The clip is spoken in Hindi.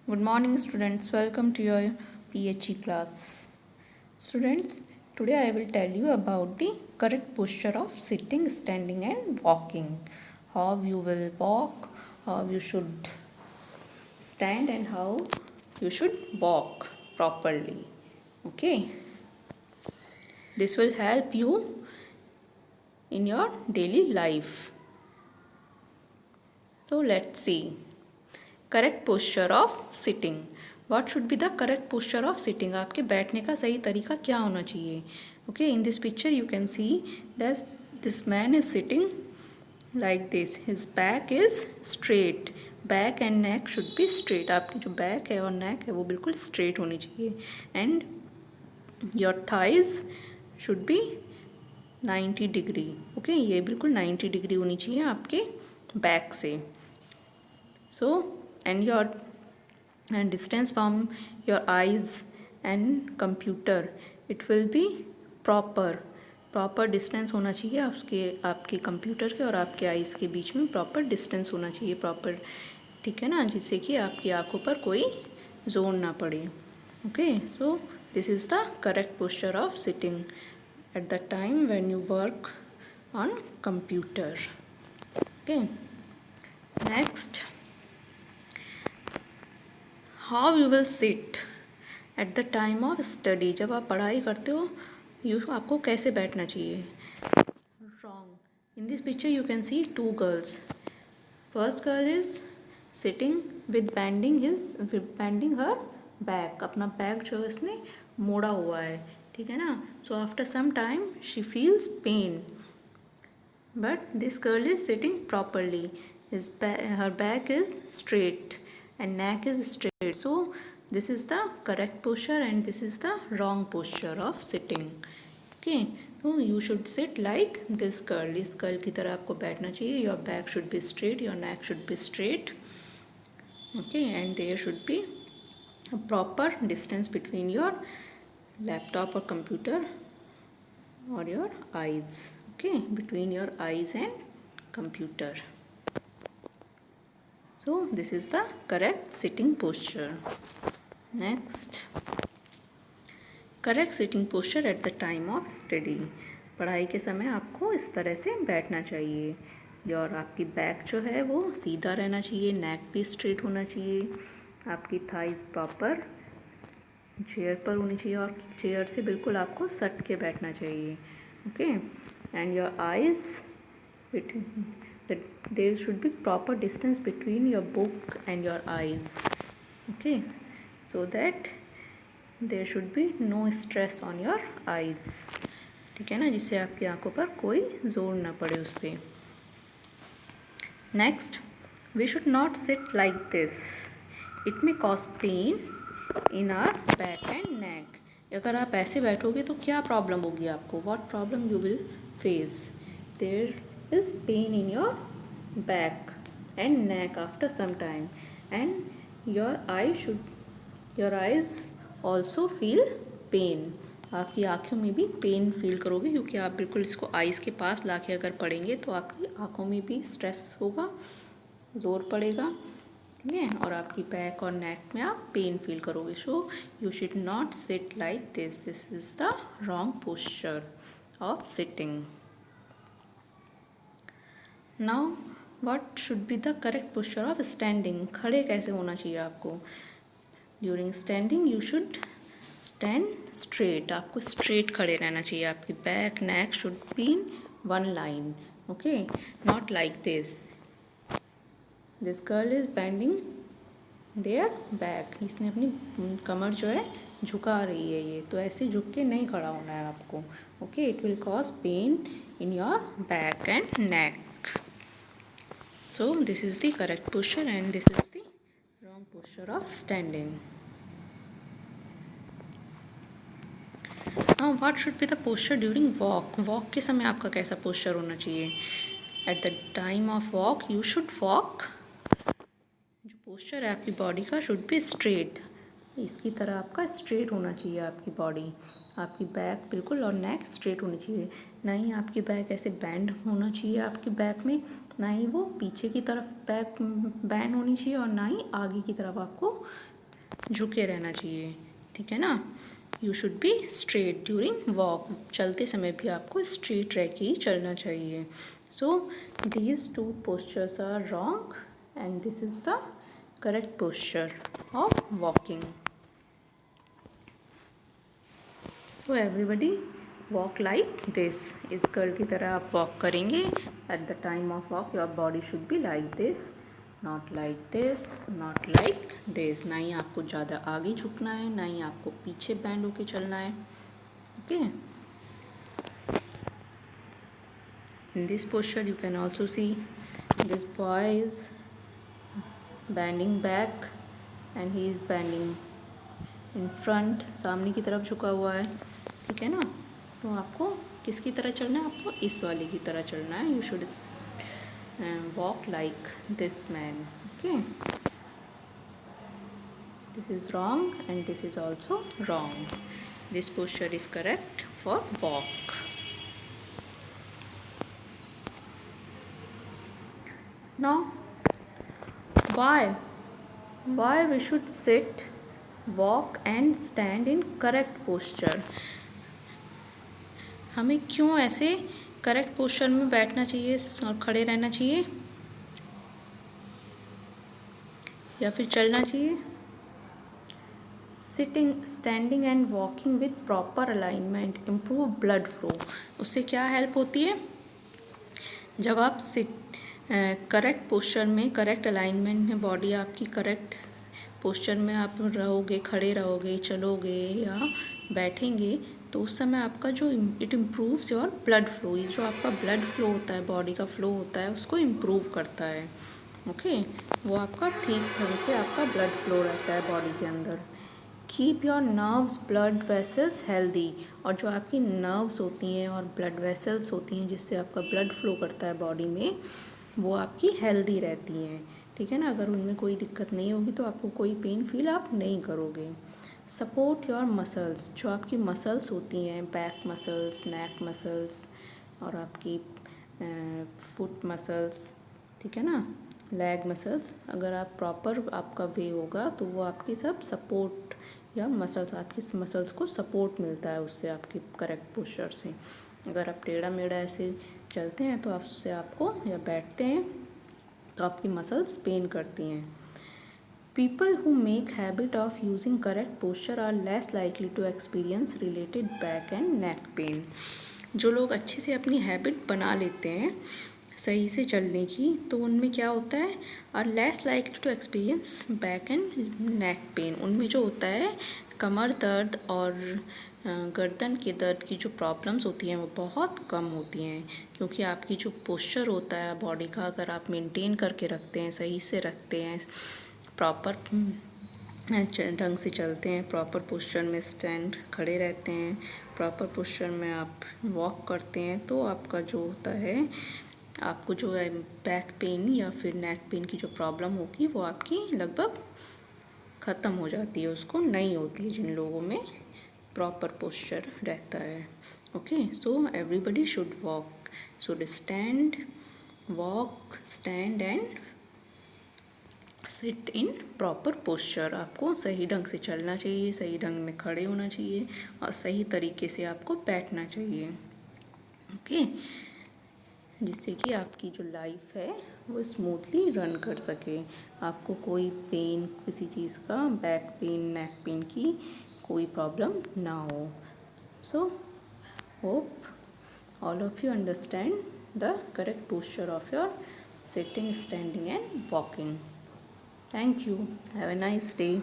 Good morning, students. Welcome to your PHE class. Students, today I will tell you about the correct posture of sitting, standing, and walking. How you will walk, how you should stand, and how you should walk properly. Okay, this will help you in your daily life. So, let's see. Correct posture of sitting. What should be the correct posture of sitting. आपके बैठने का सही तरीका क्या होना चाहिए. Okay, in this picture you can see that this man is sitting like this. His back is straight. Back and neck should be straight. आपकी जो बैक है और नेक है वो बिल्कुल स्ट्रेट होनी चाहिए. And your thighs should be 90 degree. Okay, ये बिल्कुल 90 डिग्री होनी चाहिए आपके बैक से. So, and your distance from your eyes and computer, it will be proper distance होना चाहिए आपके कंप्यूटर के और आपके आइज़ के बीच में प्रॉपर डिस्टेंस होना चाहिए. प्रॉपर, ठीक है ना, जिससे कि आपकी आंखों पर कोई जोर ना पड़े. Okay, so this is the correct posture of sitting at the time when you work on computer. Okay, next, how you will sit at the time of study. जब आप पढ़ाई करते हो आपको कैसे बैठना चाहिए. Wrong. In this picture you can see two girls. First girl is sitting with bending her back. अपना बैक जो है इसने मोड़ा हुआ है, ठीक है ना. So after some time she feels pain, but this girl is sitting properly. Her back is straight and neck is straight. So this is the correct posture and this is the wrong posture of sitting. Okay, so you should sit like this girl. इस girl की तरह आपको बैठना चाहिए. Your back should be straight, your neck should be straight. Okay, and there should be a proper distance between your laptop or computer or your eyes. Okay, between your eyes and computer. So this is the correct sitting posture. Next, correct sitting posture at the time of study. पढ़ाई के समय आपको इस तरह से बैठना चाहिए. और आपकी बैक जो है वो सीधा रहना चाहिए. नेक भी स्ट्रेट होना चाहिए. आपकी थाइज प्रॉपर चेयर पर होनी चाहिए और चेयर से बिल्कुल आपको सट के बैठना चाहिए. Okay, and your eyes, there should be proper distance between your book and your eyes. Okay, so that there should be no stress on your eyes. ठीक है ना, जिससे आपकी आंखों पर कोई जोर ना पड़े उससे. Next, we should not sit like this. It may cause pain in our back and neck. अगर आप ऐसे बैठोगे तो क्या प्रॉब्लम होगी आपको. What problem you will face. There is pain in your back and neck after some time, and your eyes also feel pain. आपकी आँखों में भी पेन फील करोगे क्योंकि आप बिल्कुल इसको आइज़ के पास लाके अगर पढ़ेंगे तो आपकी आँखों में भी स्ट्रेस होगा, ज़ोर पड़ेगा, ठीक है, और आपकी बैक और नेक में आप पेन फील करोगे. So you should not sit like this. This is the wrong posture of sitting. Now what should be the correct posture of standing. खड़े कैसे होना चाहिए आपको. During standing you should stand straight. आपको स्ट्रेट खड़े रहना चाहिए. आपकी back neck should be in one line. Okay, not like this. This girl is bending their back. इसने अपनी कमर जो है झुका रही है ये, तो ऐसे झुक के नहीं खड़ा होना है आपको. Okay, it will cause pain in your back and neck. So this is the correct posture and this is the wrong posture of standing. Now what should be the posture during walk. Walk के समय आपका कैसा posture होना चाहिए. At the time of walk you should walk. जो posture है आपकी body का should be straight. इसकी तरह आपका straight होना चाहिए आपकी body. आपकी बैक बिल्कुल और नेक स्ट्रेट होनी चाहिए. ना ही आपकी बैक ऐसे बैंड होना चाहिए आपकी बैक में, ना ही वो पीछे की तरफ बैक बैंड होनी चाहिए और ना ही आगे की तरफ आपको झुके रहना चाहिए, ठीक है ना। You should be straight during walk, चलते समय भी आपको स्ट्रेट रह के ही चलना चाहिए। So these two postures are wrong and this is the correct posture of walking. So everybody walk like this, इस गर्ल की तरह आप वॉक करेंगे। At the time of walk your body should be like this, not like this, not like this. ना ही आपको ज़्यादा आगे झुकना है, ना ही आपको पीछे बैंड होके चलना है। Okay, in this posture you can also see this boy is bending back and he is bending in front, सामने की तरफ झुका हुआ है, ठीक है ना। तो आपको किसकी तरह चलना है, आपको इस वाले की तरह चलना है। You should walk like this man. Okay, this is wrong and this is also wrong. This posture is correct for walk. Now why we should sit, walk and stand in correct posture? हमें क्यों ऐसे करेक्ट पोस्चर में बैठना चाहिए और खड़े रहना चाहिए या फिर चलना चाहिए? Sitting, standing and walking with proper alignment improve blood flow. उससे क्या हेल्प होती है? जब आप करेक्ट पोस्चर में, करेक्ट अलाइनमेंट में बॉडी आपकी करेक्ट पोस्चर में आप रहोगे, खड़े रहोगे, चलोगे या बैठेंगे, तो उस समय आपका जो it improves your blood flow, ये जो आपका ब्लड फ्लो होता है, बॉडी का फ्लो होता है, उसको इम्प्रूव करता है। ओके, वो आपका ठीक ढंग से आपका ब्लड फ्लो रहता है बॉडी के अंदर। Keep your nerves blood vessels healthy, और जो आपकी नर्व्स होती हैं और ब्लड वेसल्स होती हैं जिससे आपका ब्लड फ्लो करता है बॉडी में, वो आपकी हेल्दी रहती हैं, ठीक है ना। अगर उनमें कोई दिक्कत नहीं होगी तो आपको कोई पेन फील आप नहीं करोगे। सपोर्ट योर मसल्स, जो आपकी मसल्स होती हैं, बैक मसल्स, नेक मसल्स और आपकी फुट मसल्स, ठीक है ना, लेग मसल्स, अगर आप प्रॉपर आपका वे होगा तो वो आपकी सब सपोर्ट या मसल्स, आपकी मसल्स को सपोर्ट मिलता है उससे, आपकी करेक्ट पोस्चर से। अगर आप टेढ़ा मेढ़ा ऐसे चलते हैं तो उससे आपको, या बैठते हैं तो आपकी मसल्स पेन करती हैं। People who make habit of using correct posture are less likely to experience related back and neck pain. जो लोग अच्छे से अपनी हैबिट बना लेते हैं सही से चलने की, तो उनमें क्या होता है, are less likely to experience back and neck pain. उनमें जो होता है कमर दर्द और गर्दन के दर्द की जो प्रॉब्लम्स होती हैं वो बहुत कम होती हैं, क्योंकि आपकी जो पोस्चर होता है बॉडी का, अगर आप मेंटेन करके रखते हैं, सही से रखते हैं, प्रॉपर ढंग से चलते हैं, प्रॉपर पोस्चर में स्टैंड खड़े रहते हैं, प्रॉपर पोस्चर में आप वॉक करते हैं, तो आपका जो होता है, आपको जो है बैक पेन या फिर नेक पेन की जो प्रॉब्लम होगी वो आपकी लगभग ख़त्म हो जाती है, उसको नहीं होती है जिन लोगों में प्रॉपर पोस्चर रहता है। Okay, so everybody should walk, should stand, walk, stand and sit in proper posture. आपको सही ढंग से चलना चाहिए, सही ढंग में खड़े होना चाहिए और सही तरीके से आपको बैठना चाहिए। ओके, जिससे कि आपकी जो लाइफ है वो स्मूथली रन कर सके, आपको कोई पेन, किसी चीज़ का, बैक पेन, नेक पेन की कोई प्रॉब्लम ना हो। So hope all of you understand the correct posture of your sitting, standing and walking. Thank you. Have a nice day.